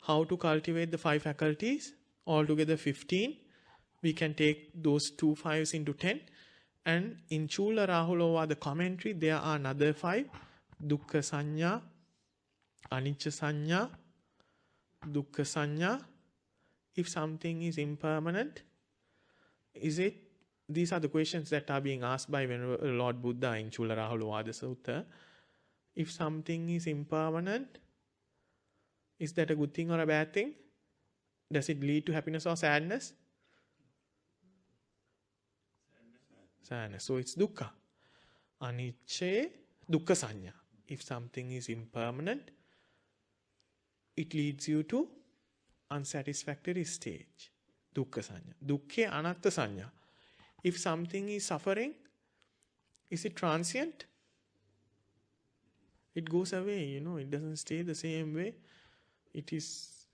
How to cultivate the 5 faculties, altogether 15. We can take those 2 5s into 10. And in Chula Rahula, the commentary, there are another 5. Dukkha Sanya, Anicca Sanya, Dukkha Sanya. If something is impermanent, is it? These are the questions that are being asked by Lord Buddha in Chula Rahula Sutta. If something is impermanent, is that a good thing or a bad thing? Does it lead to happiness or sadness? Sadness. So it's dukkha. Anicca, dukkha sanya. If something is impermanent, it leads you to unsatisfactory stage. Dukkha sanya. Dukkhe anatta sanya. If something is suffering, is it transient? It goes away, it doesn't stay the same way. It is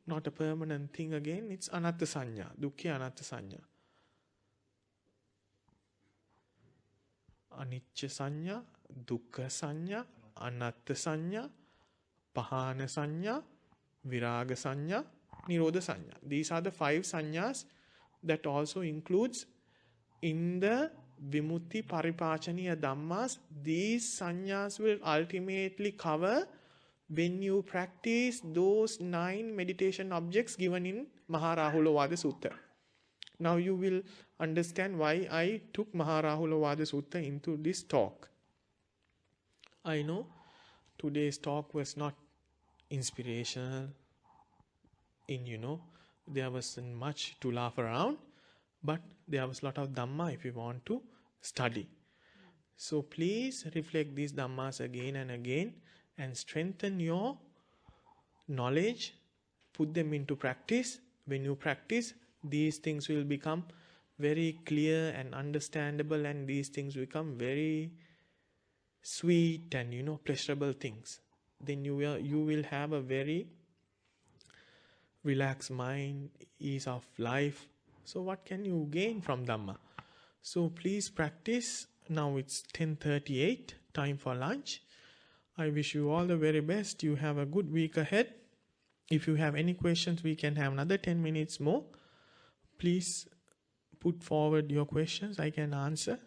not a permanent thing again. It's anatta sanya. Dukkhe anatta sanya. Anicca sanya, dukkha sanya, anatta sanya, pahana sanya, viraga sanya, nirodha sanya. These are the 5 sanyas that also includes in the Vimutti Paripacaniya Dhammas. These sanyas will ultimately cover when you practice those 9 meditation objects given in Maharahulavada Sutta. Now you will understand why I took Maharahulavada Sutta into this talk. I know today's talk was not inspirational there wasn't much to laugh around, but there was a lot of Dhamma if you want to study. So please reflect these Dhammas again and again and strengthen your knowledge, put them into practice. When you practice, these things will become very clear and understandable, and these things become very sweet and pleasurable things. Then you will have a very relaxed mind, ease of life. So what can you gain from Dhamma? So please practice. Now it's 10:38, time for lunch. I wish you all the very best. You have a good week ahead. If you have any questions, we can have another 10 minutes more. Please put forward your questions. I can answer.